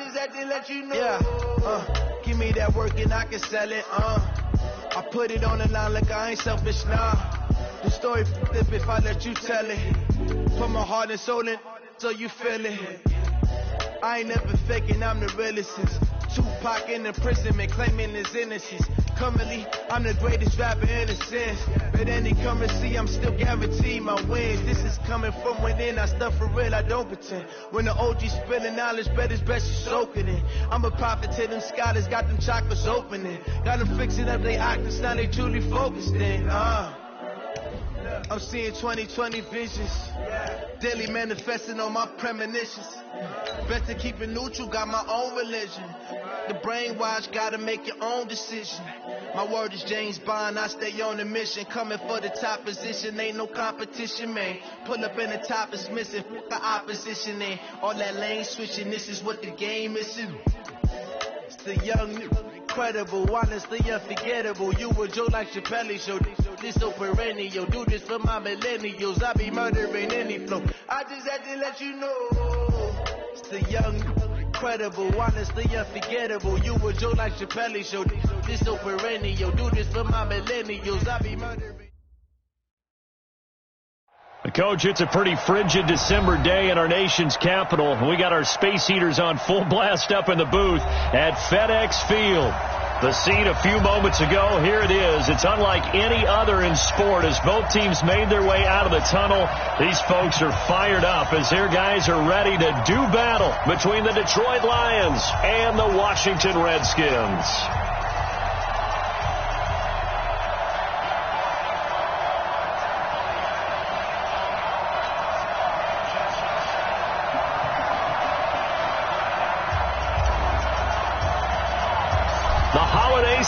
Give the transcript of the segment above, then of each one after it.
just had to let you know. Yeah, give me that work and I can sell it. I put it on the line like I ain't selfish, nah. The story flip if I let you tell it. Put my heart and soul in so you feel it. I ain't never faking, I'm the realest since Tupac in imprisonment, claiming his innocence. Currently, I'm the greatest rapper in a sense. But any currency, I'm still guaranteed my wins. This is coming from within, I stuff for real, I don't pretend. When the OG spilling knowledge, bet it's best you soak it in. I'm a prophet to them scholars, got them chakras opening. Got them fixing up their octaves, now they truly focused in. I'm seeing 2020 visions, daily manifesting on my premonitions. Better keep it neutral, got my own religion. The brainwash, gotta make your own decision. My word is James Bond, I stay on a mission. Coming for the top position, ain't no competition, man. Pull up in the top is missing, the opposition ain't. All that lane switching, this is what the game is. It's the young, incredible, honestly unforgettable. You a Joe like Chappelle show. This so perennial, do this for my millennials. I be murdering any flow. I just had to let you know. It's the young, incredible, honestly unforgettable. You a Joe like Chappelle show. This so perennial, do this for my millennials. I be murdering. Coach, it's a pretty frigid December day in our nation's capital. We got our space heaters on full blast up in the booth at FedEx Field. The scene a few moments ago, here it is. It's unlike any other in sport as both teams made their way out of the tunnel. These folks are fired up as their guys are ready to do battle between the Detroit Lions and the Washington Redskins.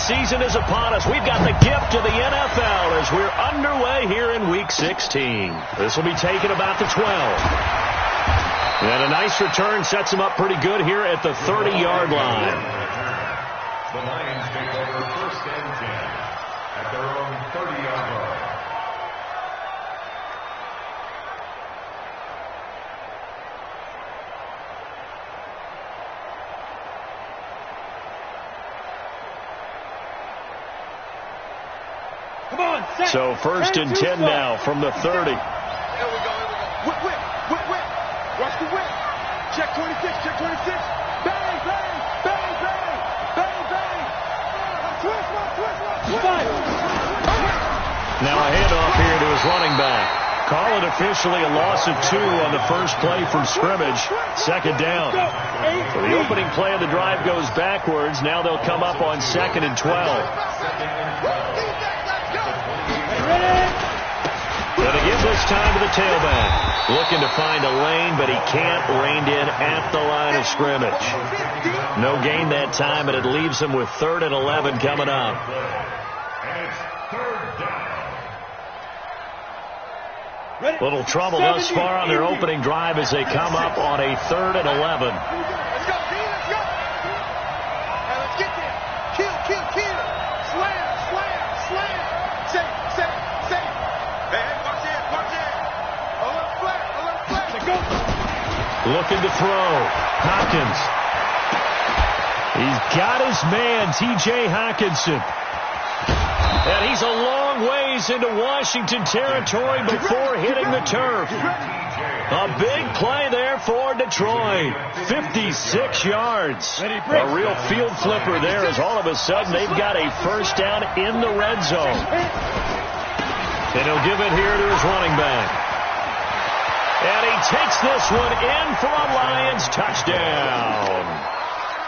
Season is upon us. We've got the gift of the NFL as we're underway here in Week 16. This will be taken about the 12. And a nice return sets them up pretty good here at the 30-yard line. The Lions take over first and 10 at their own 30-yard line. So first and 10 now from the 30. Here we go. Whip. Watch the whip. Check 26, check 26. Bang, bang, bang, bang, bang, bang. Twist. Now a handoff here to his running back. Call it officially a loss of 2 on the first play from scrimmage. Second down. So the opening play of the drive goes backwards. Now they'll come up on 2nd and 12. Going to give this time to the tailback. Looking to find a lane, but he can't. Reined in at the line of scrimmage. No gain that time, and it leaves him with 3rd and 11 coming up. Little trouble thus far on their opening drive as they come up on a 3rd and 11. Looking to throw. Hopkins. He's got his man, T.J. Hawkinson. And he's a long ways into Washington territory before hitting the turf. A big play there for Detroit. 56 yards. A real field flipper there as all of a sudden they've got a first down in the red zone. And he'll give it here to his running back. And he takes this one in for a Lions touchdown.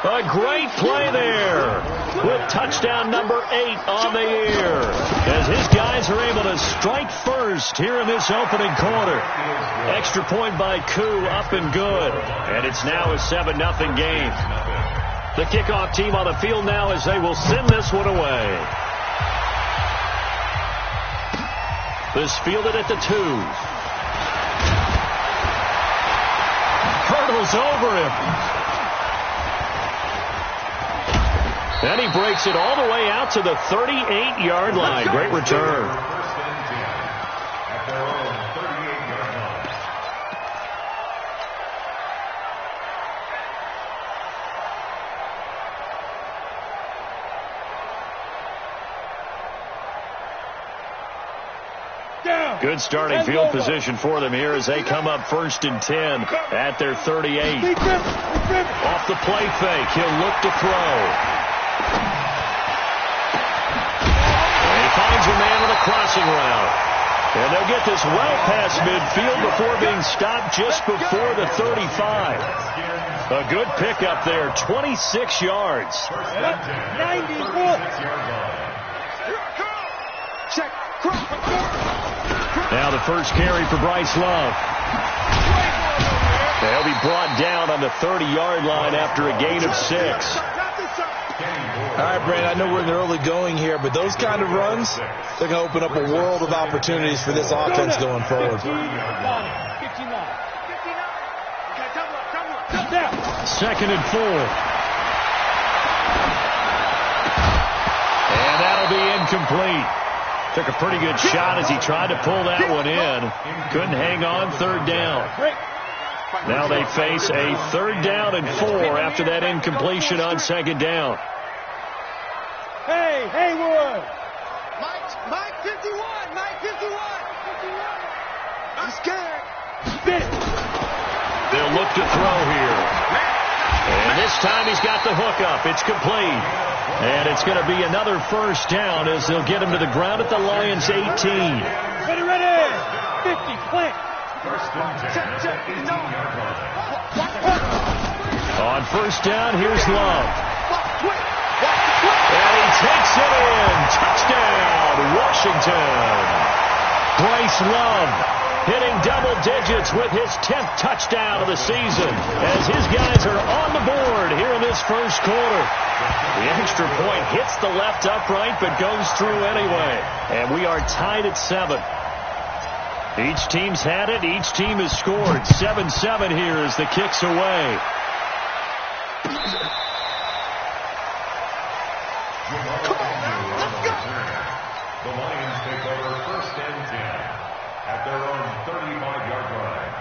A great play there with touchdown number 8 on the year as his guys are able to strike first here in this opening quarter. Extra point by Koo, up and good. And it's now a 7-0 game. The kickoff team on the field now as they will send this one away. This fielded at the 2. Hurdles over him. And he breaks it all the way out to the 38-yard line. Great return. Good starting field position for them here as they come up 1st and 10 at their 38. Off the play fake, he'll look to throw. And he finds a man on a crossing route. And they'll get this well past midfield before being stopped just before the 35. A good pickup there, 26 yards. 94. Check. Now the first carry for Bryce Love. They'll be brought down on the 30-yard line after a gain of 6. All right, Brandon, I know we're in the early going here, but those kind of runs, they're going to open up a world of opportunities for this offense going forward. 2nd and 4. And that'll be incomplete. Took a pretty good shot as he tried to pull that one in. Couldn't hang on, 3rd down. Now they face a 3rd down and 4 after that incompletion on 2nd down. Hey, Haywood. Mike 51. Mike 51. I'm scared. They'll look to throw here. And this time he's got the hook up. It's complete. And it's going to be another 1st down as they'll get him to the ground at the Lions' 18. Ready. 50, plant. On 1st down, here's Love. And he takes it in. Touchdown, Washington. Bryce Love hitting double digits with his 10th touchdown of the season as his guys are on the board here in this 1st quarter. The extra point hits the left upright but goes through anyway. And we are tied at 7. Each team's had it. Each team has scored. 7-7 here as the kick's away. The Lions take over 1st and 10 at their own 35-yard line.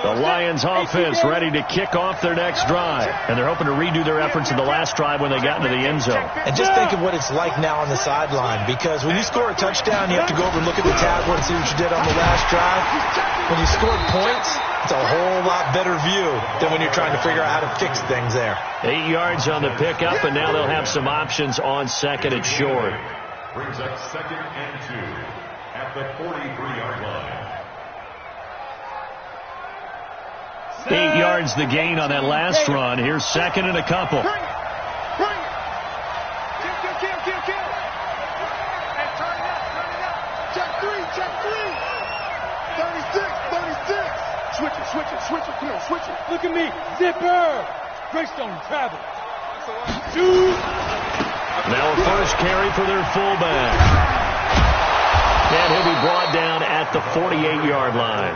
The Lions offense ready to kick off their next drive. And they're hoping to redo their efforts in the last drive when they got into the end zone. And just think of what it's like now on the sideline, because when you score a touchdown, you have to go over and look at the tablet and see what you did on the last drive. When you scored points, it's a whole lot better view than when you're trying to figure out how to fix things there. 8 yards on the pickup, and now they'll have some options on 2nd and short. Brings up 2nd and 2 at the 43-yard line. 8 yards the gain on that last run. Here's 2nd and a couple. Bring it. Kill. Hey, turn it up. Check 3. 36. Switch it. Come on, switch it. Look at me. Zipper. Greystone travel. Shoot. Now a first carry for their fullback. And he'll be brought down at the 48-yard line.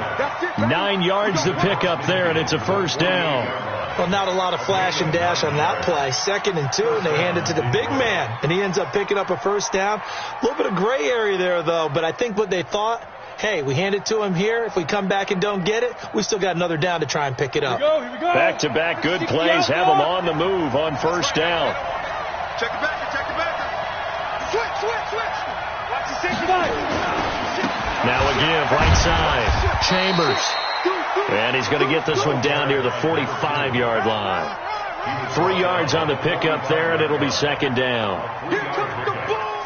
9 yards to pick up there, and it's a 1st down. Well, not a lot of flash and dash on that play. 2nd and 2, and they hand it to the big man, and he ends up picking up a 1st down. A little bit of gray area there, though, but I think what they thought, hey, we hand it to him here. If we come back and don't get it, we still got another down to try and pick it up. Here we go. Back-to-back good plays have them on the move on 1st down. Check the back. Switch. Watch the safety. Now a give, right side. Chambers. And he's going to get this one down near the 45-yard line. 3 yards on the pickup there, and it'll be 2nd down.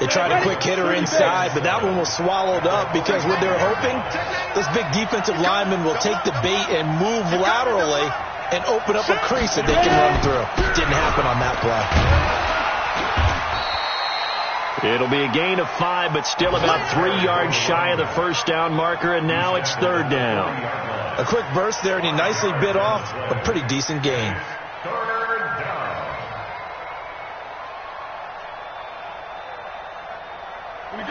They tried a quick hitter inside, but that one was swallowed up because what they're hoping, this big defensive lineman will take the bait and move laterally and open up a crease that they can run through. Didn't happen on that play. It'll be a gain of 5, but still about 3 yards shy of the 1st down marker, and now it's 3rd down. A quick burst there, and he nicely bit off a pretty decent gain. 3rd down.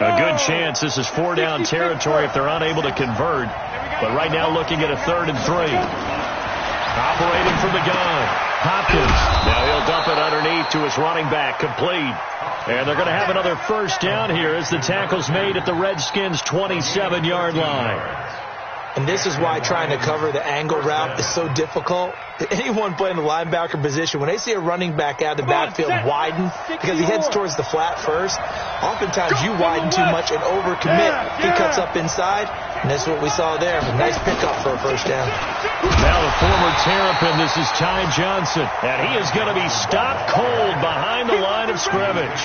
A good chance this is 4-down territory if they're unable to convert. But right now looking at a 3rd and 3. Operating from the gun. Hopkins. Now he'll dump it underneath to his running back. Complete. And they're going to have another 1st down here as the tackle's made at the Redskins' 27-yard line. And this is why trying to cover the angle route is so difficult. Anyone playing the linebacker position, when they see a running back out of the backfield widen, because he heads towards the flat first, oftentimes you widen too much and overcommit. He cuts up inside, and that's what we saw there. A nice pickup for a first down. Now the former Terrapin, this is Ty Johnson, and he is going to be stopped cold behind the line of scrimmage.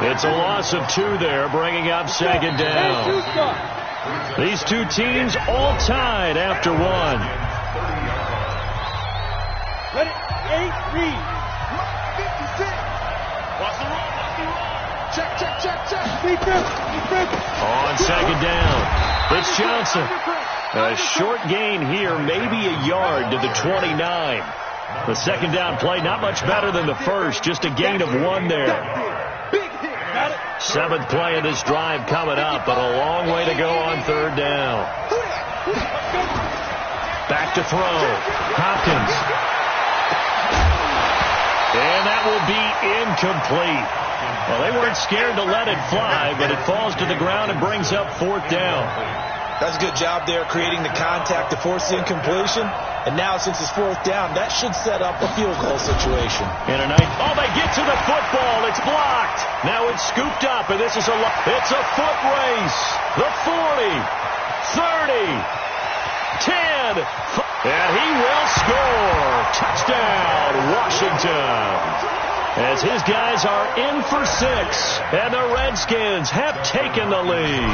It's a loss of 2 there, bringing up second down. These two teams all tied after 1. Ready? 8, read. 56. Watch the roll. Check. Defense. On second down, it's Johnson. A short gain here, maybe a yard to the 29. The second down play, not much better than the first, just a gain of 1 there. 7th play of this drive coming up, but a long way to go on third down. Back to throw. Hopkins. And that will be incomplete. Well, they weren't scared to let it fly, but it falls to the ground and brings up 4th down. That's a good job there creating the contact to force the incompletion. And now, since it's 4th down, that should set up a field goal situation. And oh, they get to the football. It's blocked. Now it's scooped up, and it's a foot race. The 40, 30, 10, and he will score. Touchdown, Washington. As his guys are in for 6, and the Redskins have taken the lead.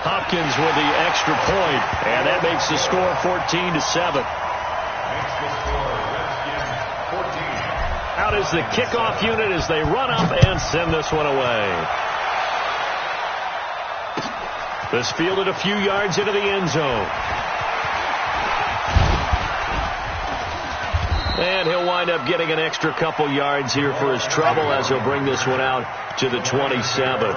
Hopkins with the extra point, and that makes the score 14-7. Out is the kickoff unit as they run up and send this one away. This fielded a few yards into the end zone. And he'll wind up getting an extra couple yards here for his trouble as he'll bring this one out to the 27.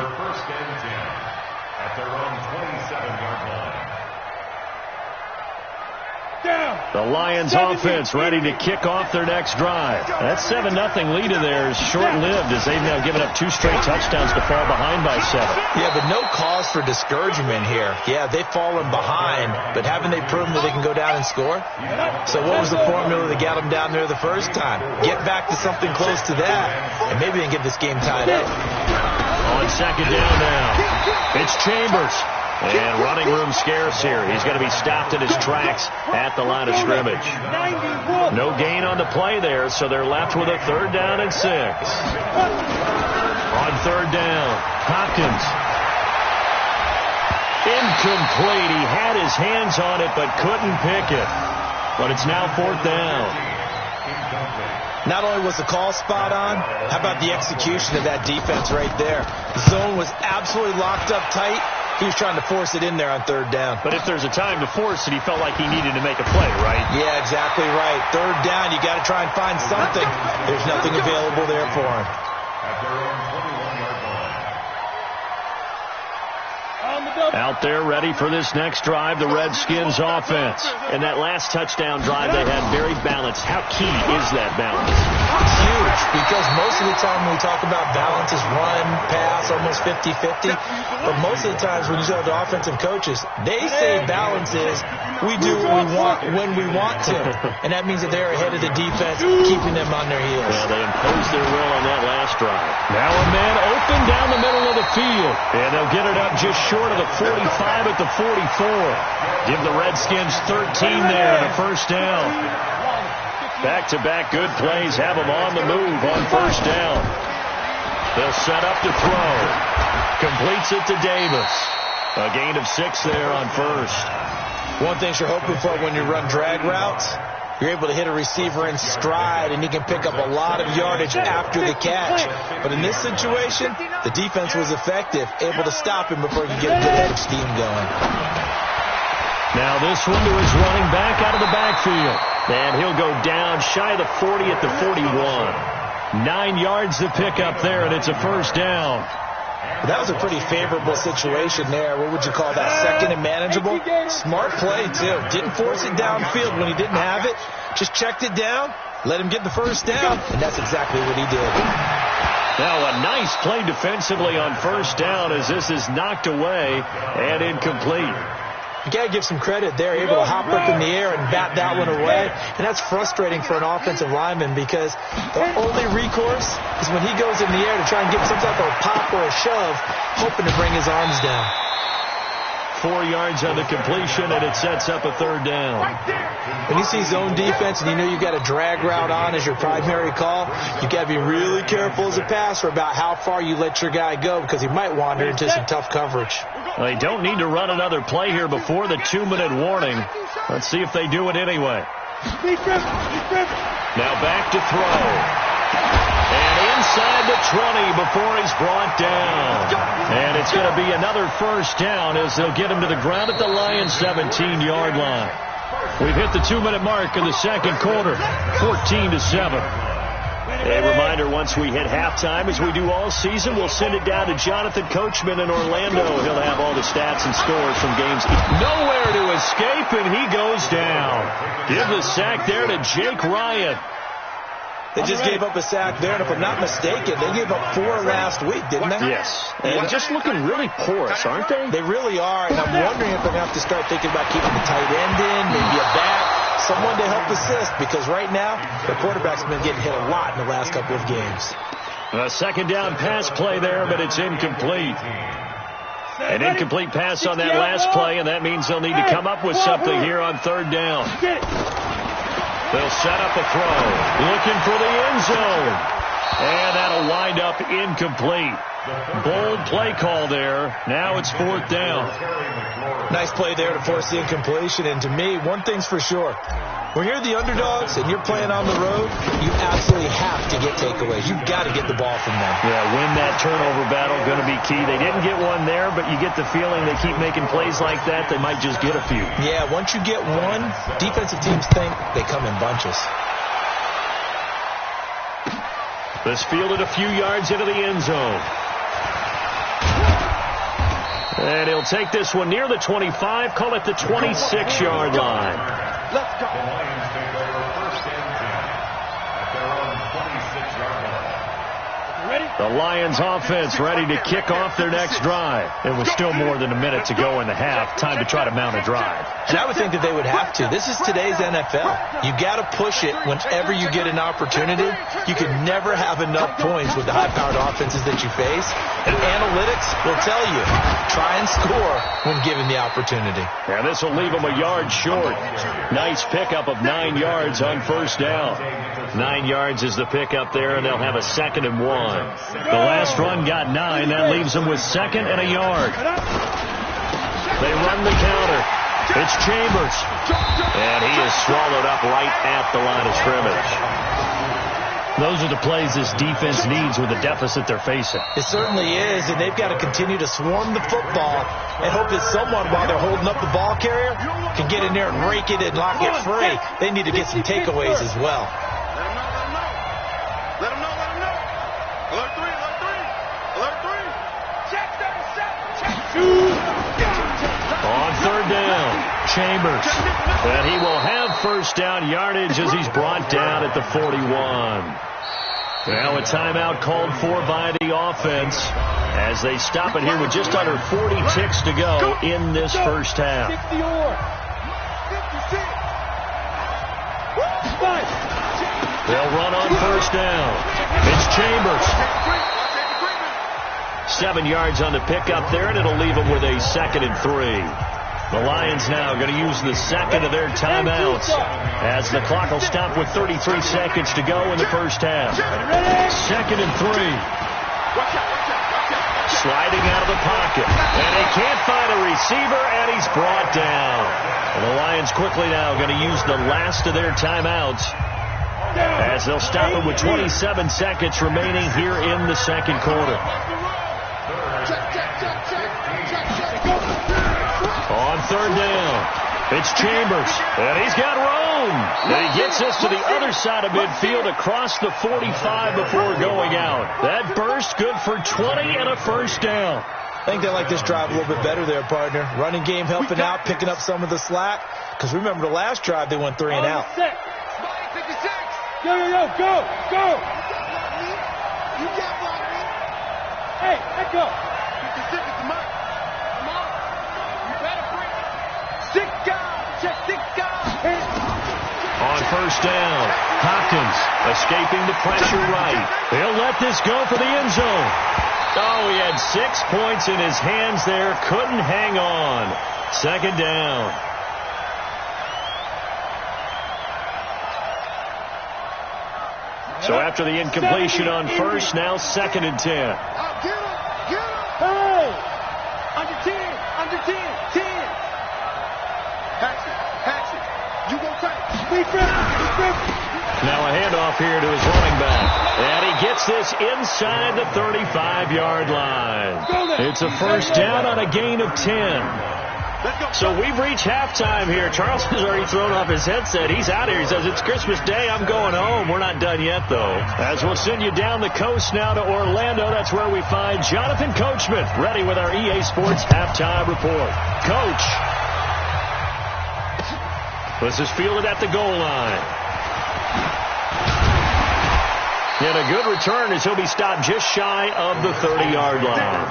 The Lions offense ready to kick off their next drive. That 7-0 lead of theirs short-lived as they've now given up 2 straight touchdowns to fall behind by 7. Yeah, but no cause for discouragement here. Yeah, they've fallen behind, but haven't they proven that they can go down and score? So what was the formula that got them down there the first time? Get back to something close to that, and maybe they can get this game tied up. On second down now, it's Chambers. And running room scarce here. He's going to be stopped in his tracks at the line of scrimmage. No gain on the play there, so they're left with a 3rd down and 6. On 3rd down, Hopkins. Incomplete. He had his hands on it but couldn't pick it. But it's now 4th down. Not only was the call spot on, how about the execution of that defense right there? The zone was absolutely locked up tight. He was trying to force it in there on 3rd down. But if there's a time to force it, he felt like he needed to make a play, right? Yeah, exactly right. 3rd down, you got to try and find something. There's nothing available there for him. Out there ready for this next drive, the Redskins offense. And that last touchdown drive they had very balanced. How key is that balance? It's huge, because most of the time when we talk about balance is run, pass, almost 50-50. But most of the times when you talk to offensive coaches, they say balance is we do what we want when we want to. And that means that they're ahead of the defense, keeping them on their heels. Yeah, they imposed their will on that last drive. Now a man open down the middle of the field. And they'll get it up just short of the 45 at the 44. Give the Redskins 13 there and a 1st down. Back-to-back good plays have them on the move on 1st down. They'll set up to throw. Completes it to Davis. A gain of 6 there on 1st. One thing you're hoping for when you run drag routes, you're able to hit a receiver in stride, and he can pick up a lot of yardage after the catch. But in this situation, the defense was effective, able to stop him before he could get a good head of steam going. Now this one to his running back out of the backfield. And he'll go down shy of the 40 at the 41. 9 yards to pick up there, and it's a 1st down. That was a pretty favorable situation there. What would you call that? Second and manageable? Smart play, too. Didn't force it downfield when he didn't have it. Just checked it down, let him get the 1st down, and that's exactly what he did. Now a nice play defensively on first down as this is knocked away and incomplete. You got to give some credit there, able to hop up in the air and bat that one away. And that's frustrating for an offensive lineman because the only recourse is when he goes in the air to try and get some type of a pop or a shove, hoping to bring his arms down. 4 yards on the completion, and it sets up a third down. When you see zone defense and you know you've got a drag route on as your primary call, you've got to be really careful as a passer about how far you let your guy go because he might wander into some tough coverage. They don't need to run another play here before the 2-minute warning. Let's see if they do it anyway. Now back to throw. And inside the 20 before he's brought down. And it's going to be another first down as they'll get him to the ground at the Lions' 17-yard line. We've hit the 2-minute mark in the second quarter, 14-7. A reminder, once we hit halftime, as we do all season, we'll send it down to Jonathan Coachman in Orlando. He'll have all the stats and scores from games. Nowhere to escape, and he goes down. Give the sack there to Jake Ryan. They just gave up a sack there, and if I'm not mistaken, they gave up 4 last week, didn't they? Yes. And just looking really porous, aren't they? They really are, and I'm wondering if they're going to have to start thinking about keeping the tight end in, maybe a back, someone to help assist, because right now, the quarterback's been getting hit a lot in the last couple of games. A second down pass play there, but it's incomplete. An incomplete pass on that last play, and that means they'll need to come up with something here on third down. They'll set up a throw, looking for the end zone. And that'll wind up incomplete. Bold play call there. Now it's fourth down. Nice play there to force the incompletion. And to me, one thing's for sure. When you're the underdogs and you're playing on the road, you absolutely have to get takeaways. You've got to get the ball from them. Yeah, win that turnover battle, going to be key. They didn't get one there, but you get the feeling they keep making plays like that, they might just get a few. Yeah, once you get one, defensive teams think they come in bunches. This fielded a few yards into the end zone. And he'll take this one near the 25, call it the 26-yard line. Let's go. The Lions take over first and 10 at their own 26-yard line. Ready? The Lions offense ready to kick off their next drive. It was still more than a minute to go in the half. Time to try to mount a drive. And I would think that they would have to. This is today's NFL. You got to push it whenever you get an opportunity. You can never have enough points with the high-powered offenses that you face. And analytics will tell you, try and score when given the opportunity. And this will leave them a yard short. Nice pickup of 9 yards on first down. 9 yards is the pickup there, and they'll have a 2nd and 1. The last run got 9. That leaves them with 2nd and a yard. They run the counter. It's Chambers. And he is swallowed up right at the line of scrimmage. Those are the plays this defense needs with the deficit they're facing. It certainly is, and they've got to continue to swarm the football and hope that someone, while they're holding up the ball carrier, can get in there and rake it and lock it free. They need to get some takeaways as well. Let him know. Alert 3. Check 37. On third down, Chambers. And he will have first down yardage as he's brought down at the 41. Now a timeout called for by the offense as they stop it here with just under 40 ticks to go in this first half. They'll run on first down. It's Chambers. 7 yards on the pickup there, and it'll leave them with a 2nd and 3. The Lions now going to use the second of their timeouts as the clock will stop with 33 seconds to go in the first half. 2nd and 3. Sliding out of the pocket. And he can't find a receiver, and he's brought down. And the Lions quickly now going to use the last of their timeouts as they'll stop it with 27 seconds remaining here in the second quarter. On third down, it's Chambers, and he's got room. And he gets us to the other side of midfield across the 45 before going out. That burst good for 20 and a first down. I think they like this drive a little bit better there, partner. Running game helping out, picking up some of the slack. Because remember the last drive, they went 3 and out. Yo, go. You can't block me. Hey, let go. On first down, Hopkins escaping the pressure right. He'll let this go for the end zone. Oh, he had 6 points in his hands there. Couldn't hang on. Second down. So after the incompletion on first, now 2nd and 10. Hey! Under 10, under 10, 10. Pass it. You gonna take Now a handoff here to his running back. And he gets this inside the 35-yard line. It's a first down on a gain of 10. So we've reached halftime here. Charles has already thrown off his headset. He's out here. He says, it's Christmas Day. I'm going home. We're not done yet, though. As we'll send you down the coast now to Orlando. That's where we find Jonathan Coachman, ready with our EA Sports halftime report. Coach. This is fielded at the goal line. And a good return as he'll be stopped just shy of the 30-yard line.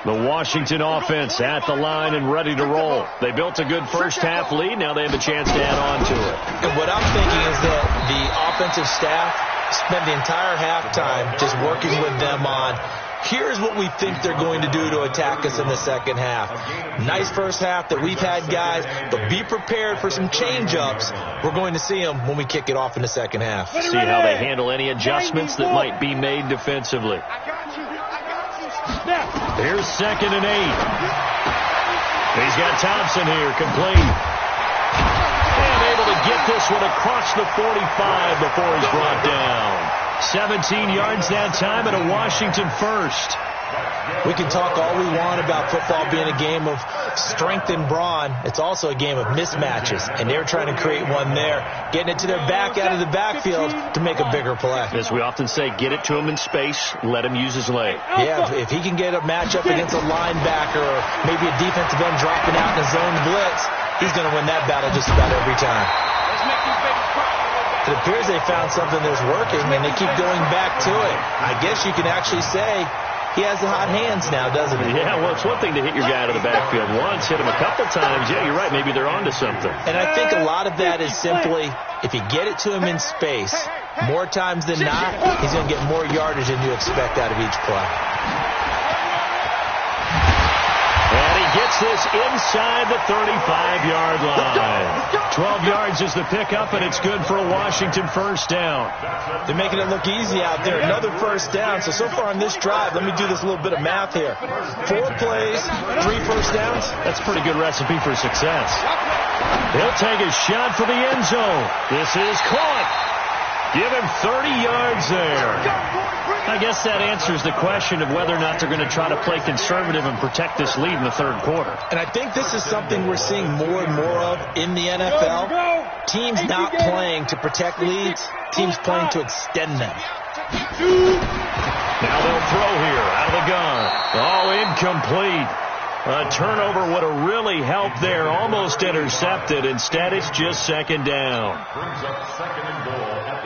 The Washington offense at the line and ready to roll. They built a good first half lead. Now they have a chance to add on to it. And what I'm thinking is that the offensive staff spent the entire halftime just working with them on, here's what we think they're going to do to attack us in the second half. Nice first half that we've had, guys, but be prepared for some change-ups. We're going to see them when we kick it off in the second half. See how they handle any adjustments that might be made defensively. Here's 2nd and 8. He's got Thompson here, complete. And able to get this one across the 45 before he's brought down. 17 yards that time and a Washington first. We can talk all we want about football being a game of strength and brawn. It's also a game of mismatches, and they're trying to create one there, getting it to their back out of the backfield to make a bigger play. As we often say, get it to him in space, let him use his leg. Yeah, if he can get a matchup against a linebacker or maybe a defensive end dropping out in a zone blitz, he's going to win that battle just about every time. It appears they found something that's working, and they keep going back to it. I guess you can actually say he has the hot hands now, doesn't he? Yeah, well, it's one thing to hit your guy out of the backfield once, hit him a couple times. Yeah, you're right. Maybe they're onto something. And I think a lot of that is simply if you get it to him in space, more times than not, he's going to get more yardage than you expect out of each play. And he gets this inside the 35-yard line. 12 yards is the pickup, and it's good for a Washington first down. They're making it look easy out there. Another first down. So far on this drive, let me do this little bit of math here. 4 plays, 3 first downs. That's a pretty good recipe for success. He'll take a shot for the end zone. This is caught. Give him 30 yards there. I guess that answers the question of whether or not they're going to try to play conservative and protect this lead in the third quarter. And I think this is something we're seeing more and more of in the NFL. Teams not playing to protect leads, teams playing to extend them. Now they'll throw here out of the gun. Oh, incomplete. A turnover would have really helped there. Almost intercepted. Instead, it's just 2nd down.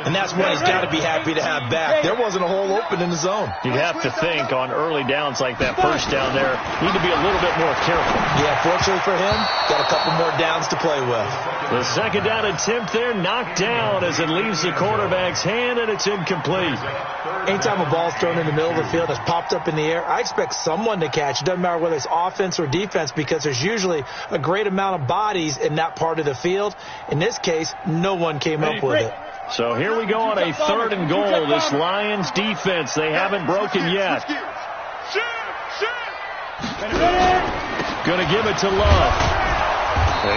And that's what he's got to be happy to have back. There wasn't a hole open in the zone. You'd have to think on early downs like that first down there, need to be a little bit more careful. Yeah, fortunately for him, got a couple more downs to play with. The 2nd down attempt there knocked down as it leaves the quarterback's hand, and it's incomplete. Anytime a ball's thrown in the middle of the field, it's popped up in the air, I expect someone to catch. It doesn't matter whether it's offense or defense, because there's usually a great amount of bodies in that part of the field. In this case, no one came up with it. So here we go on a 3rd and goal. This Lions defense, they haven't broken yet. Going to give it to Love.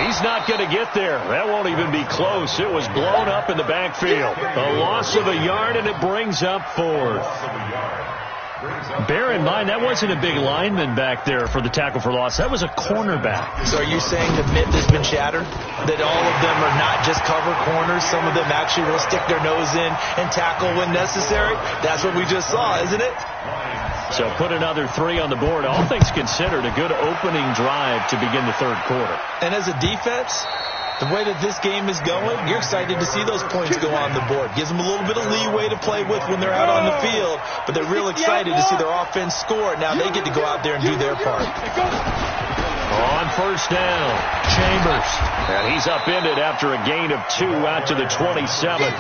He's not going to get there. That won't even be close. It was blown up in the backfield. A loss of a yard, and it brings up 4th. Bear in mind, that wasn't a big lineman back there for the tackle for loss. That was a cornerback. So are you saying the myth has been shattered? That all of them are not just cover corners? Some of them actually will stick their nose in and tackle when necessary? That's what we just saw, isn't it? So put another 3 on the board. All things considered, a good opening drive to begin the third quarter. And as a defense, the way that this game is going, you're excited to see those points go on the board. Gives them a little bit of leeway to play with when they're out on the field, but they're real excited to see their offense score. Now they get to go out there and do their part. On first down, Chambers. And he's upended after a gain of 2 out to the 27.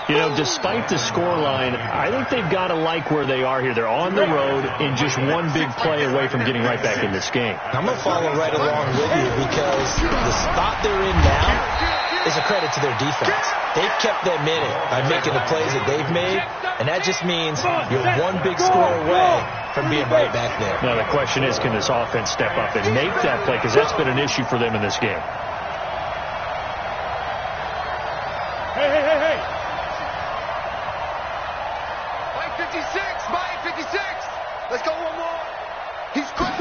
You know, despite the scoreline, I think they've got to like where they are here. They're on the road and just one big play away from getting right back in this game. I'm going to follow right along with you because the spot they're in now is a credit to their defense. They've kept them in it by making the plays that they've made, and that just means you're one big score away from being right back there. Now, the question is, can this offense step up and make that play? Because that's been an issue for them in this game. Hey. Mike 56. Let's go one more. He's quick.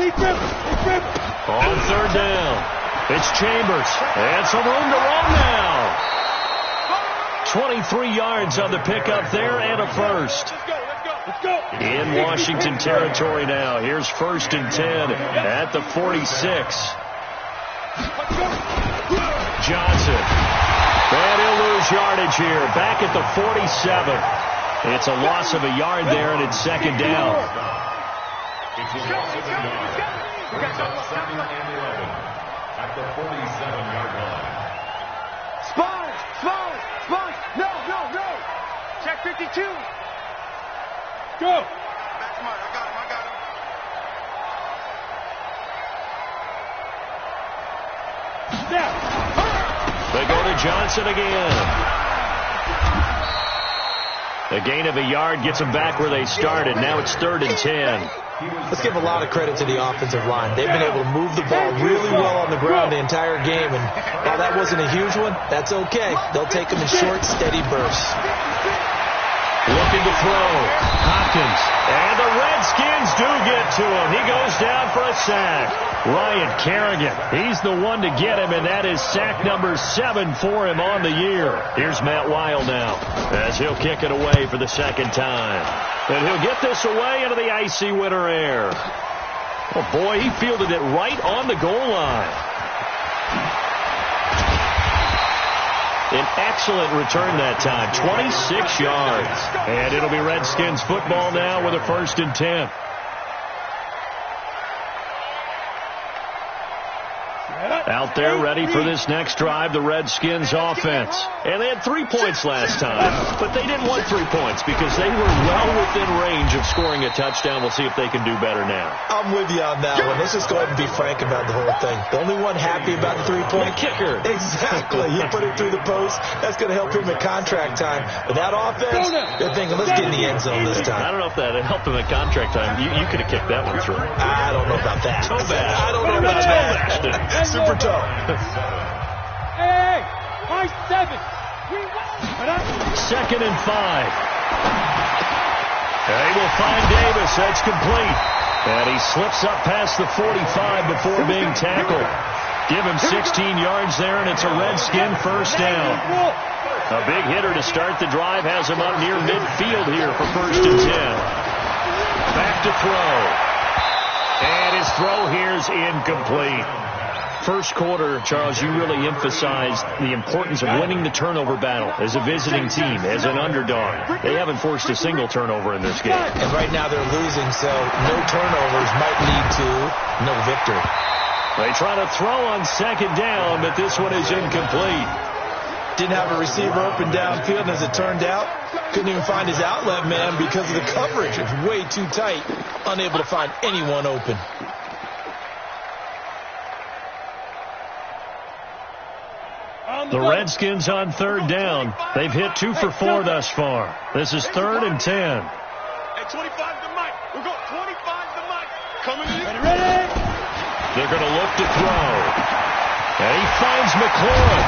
On third down, it's Chambers. And some room to run now. 23 yards on the pickup there and a first. Let's go. In Washington territory now. Here's 1st and 10 at the 46. Johnson. And he'll lose yardage here. Back at the 47. It's a loss of a yard there, and it's 2nd down. It's a loss of a yard. Brings up 2nd and 11 at the 47-yard line. Spine. No. Check 52. Go. Back to mine. I got him. Snap. They go to Johnson again. The gain of a yard gets them back where they started. Now it's 3rd and 10. Let's give a lot of credit to the offensive line. They've been able to move the ball really well on the ground the entire game. And while that wasn't a huge one, that's okay. They'll take them in short, steady bursts. Looking to throw. Hopkins. And the Redskins do get to him. He goes down for a sack. Ryan Kerrigan. He's the one to get him, and that is sack number 7 for him on the year. Here's Matt Weil now as he'll kick it away for the 2nd time. And he'll get this away into the icy winter air. Oh, boy, he fielded it right on the goal line. An excellent return that time, 26 yards. And it'll be Redskins football now with a 1st and 10. Out there ready for this next drive, the Redskins offense. And they had 3 points last time, but they didn't want 3 points because they were well within range of scoring a touchdown. We'll see if they can do better now. I'm with you on that one. Let's just go ahead and be frank about the whole thing. The only one happy about the 3-point kicker. Exactly. He put it through the post. That's going to help him at contract time. But that offense, they're thinking, let's get in the end zone this time. I don't know if that helped him at contract time. You could have kicked that one through. I don't know about that. Toe bash. I don't know about that. Super toe. Hey, my 7. 2nd and 5. They will find Davis. That's complete. And he slips up past the 45 before being tackled. Give him 16 yards there, and it's a Redskin 1st down. A big hitter to start the drive has him up near midfield here for 1st and 10. Back to throw. And his throw here is incomplete. First quarter, Charles, you really emphasized the importance of winning the turnover battle as a visiting team, as an underdog. They haven't forced a single turnover in this game. And right now they're losing, so no turnovers might lead to no victory. They try to throw on 2nd down, but this one is incomplete. Didn't have a receiver open downfield, and as it turned out, couldn't even find his outlet man because of the coverage. It was way too tight, unable to find anyone open. The Redskins on 3rd down. They've hit 2 for 4 thus far. This is 3rd and 10. At 25 the mic. We'll go 25 the mic. Coming in. Ready? They're going to look to throw. And he finds McLaurin.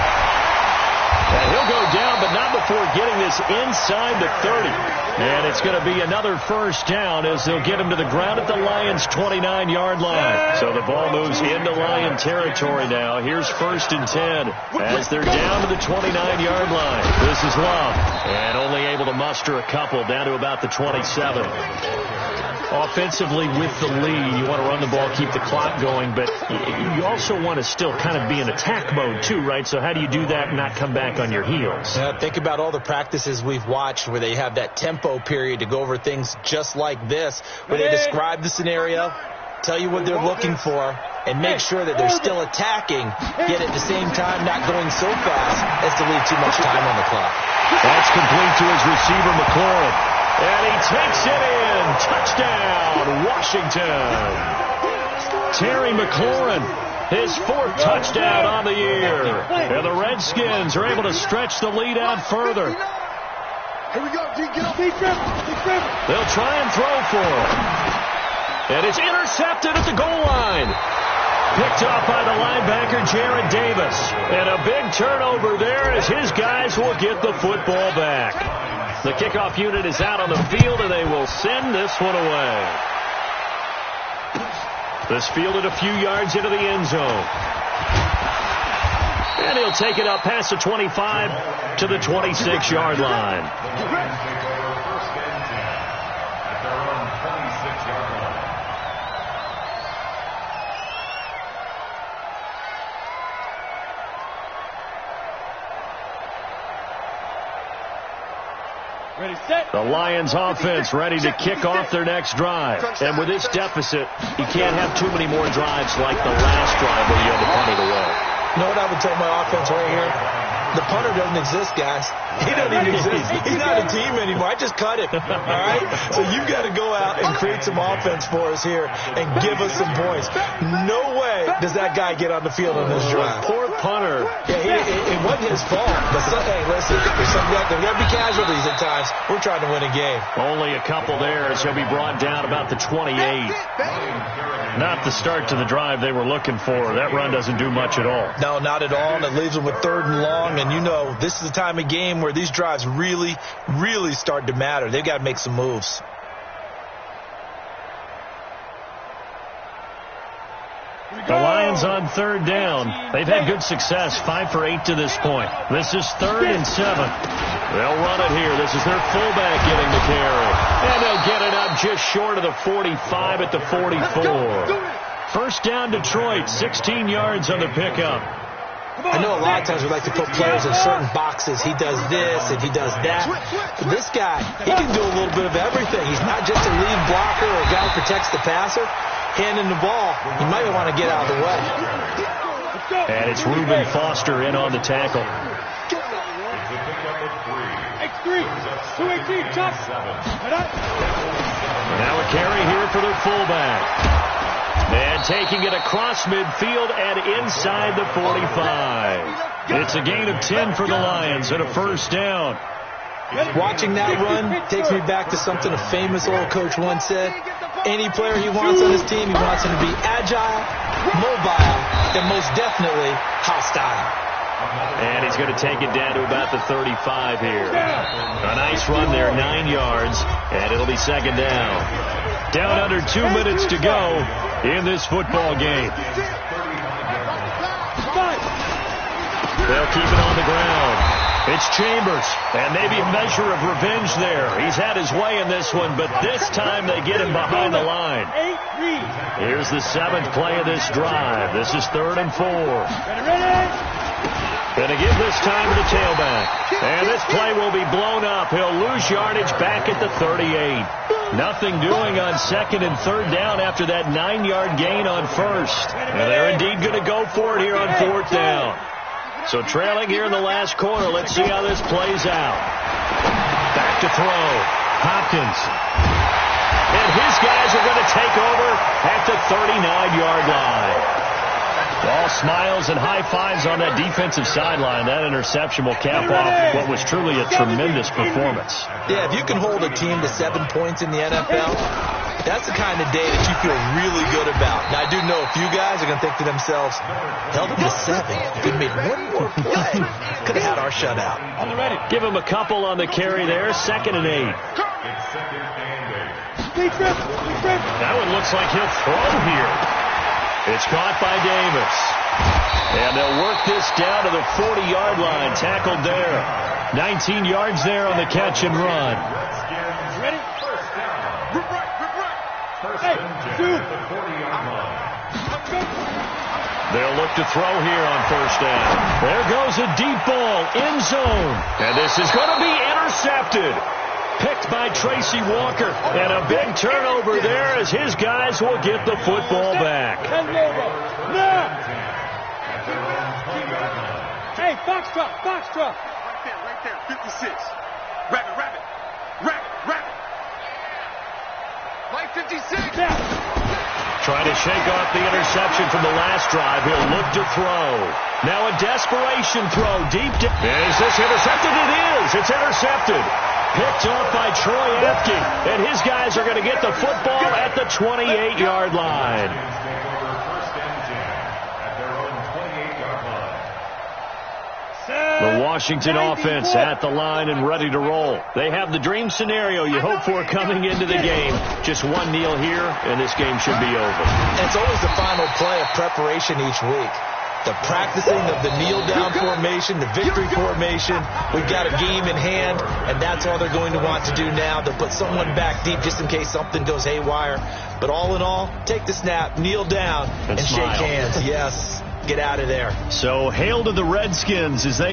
And he'll go down, but not before getting this inside the 30. And it's going to be another first down as they'll get him to the ground at the Lions' 29-yard line. So the ball moves into Lion territory now. Here's 1st and 10 as they're down to the 29-yard line. This is Love, and only able to muster a couple down to about the 27. Offensively with the lead, you want to run the ball, keep the clock going, but you also want to still kind of be in attack mode too, right? So how do you do that and not come back on your heels? Yeah, think about all the practices we've watched where they have that tempo period to go over things just like this, where they describe the scenario, tell you what they're looking for, and make sure that they're still attacking, yet at the same time not going so fast as to leave too much time on the clock. That's complete to his receiver, McLaurin. And he takes it in. Touchdown, Washington. Terry McLaurin, his 4th touchdown on the year. And the Redskins are able to stretch the lead out further. Here we go, D. Get up. They'll try and throw for him. And it's intercepted at the goal line. Picked off by the linebacker, Jared Davis. And a big turnover there as his guys will get the football back. The kickoff unit is out on the field, and they will send this one away. This fielded a few yards into the end zone. And he'll take it up past the 25 to the 26-yard line. The Lions offense ready to kick off their next drive. And with this deficit, you can't have too many more drives like the last drive where you had to punt it away. You know what I would tell my offense right here? The punter doesn't exist, guys. He doesn't even exist. He's not a team anymore. I just cut him. All right? So you've got to go out and create some offense for us here and give us some points. No way does that guy get on the field on this drive. Poor punter. Yeah, it wasn't his fault. But hey, listen, there's got to be casualties at times. We're trying to win a game. Only a couple there as he'll be brought down about the 28. Not the start to the drive they were looking for. That run doesn't do much at all. No, not at all. And it leaves them with 3rd and long. And you know, this is the time of game where these drives really, really start to matter. They've got to make some moves. The Lions on 3rd down. They've had good success, 5 for 8 to this point. This is 3rd and 7. They'll run it here. This is their fullback getting the carry. And they'll get it up just short of the 45 at the 44. First down, Detroit, 16 yards on the pickup. I know a lot of times we like to put players in certain boxes. He does this and he does that. But this guy, he can do a little bit of everything. He's not just a lead blocker or a guy who protects the passer. Handing the ball, you might want to get out of the way. And it's Reuben Foster in on the tackle. X3, 218, chop. Now a carry here for their fullback. And taking it across midfield and inside the 45. It's a gain of 10 for the Lions and a first down. Watching that run takes me back to something a famous old coach once said. Any player he wants on his team, he wants him to be agile, mobile, and most definitely hostile. And he's going to take it down to about the 35 here. A nice run there, 9 yards, and it'll be 2nd down. Down under 2 minutes to go in this football game. They'll keep it on the ground. It's Chambers, and maybe a measure of revenge there. He's had his way in this one, but this time they get him behind the line. Here's the 7th play of this drive. This is 3rd and 4. Going to give this time to the tailback. And this play will be blown up. He'll lose yardage back at the 38. Nothing doing on 2nd and 3rd down after that 9-yard gain on 1st. And they're indeed going to go for it here on 4th down. So trailing here in the last quarter. Let's see how this plays out. Back to throw. Hopkins. And his guys are going to take over at the 39-yard line. All smiles and high fives on that defensive sideline. That interception will cap off what was truly a tremendous performance. Yeah, if you can hold a team to 7 points in the NFL, That's the kind of day that you feel really good about. Now, I do know a few guys are going to think to themselves, held him to 7. If we made one more play, could have had our shutout. On the ready. Give him a couple on the carry there. 2nd and 8. That one looks like he'll throw here. It's caught by Davis. And they'll work this down to the 40-yard line. Tackled there. 19 yards there on the catch and run. Ready? Hey, They'll look to throw here on 1st down. There goes a deep ball, end zone. And this is going to be intercepted. Picked by Tracy Walker. And a big turnover there as his guys will get the football back. Hey, Foxtrot. Right there, 56. Rabbit. Mike 56. Trying to shake off the interception from the last drive. He'll look to throw. Now a desperation throw. Deep. Is this intercepted? It is. It's intercepted. Picked off by Troy Apke. And his guys are going to get the football at the 28-yard line. The Washington offense at the line and ready to roll. They have the dream scenario you hope for coming into the game. Just one kneel here, and this game should be over. It's always the final play of preparation each week. The practicing of the kneel-down formation, the victory formation. We've got a game in hand, and that's all they're going to want to do now. They'll put someone back deep just in case something goes haywire. But all in all, take the snap, kneel down, and shake hands. Yes, get out of there. So hail to the Redskins as they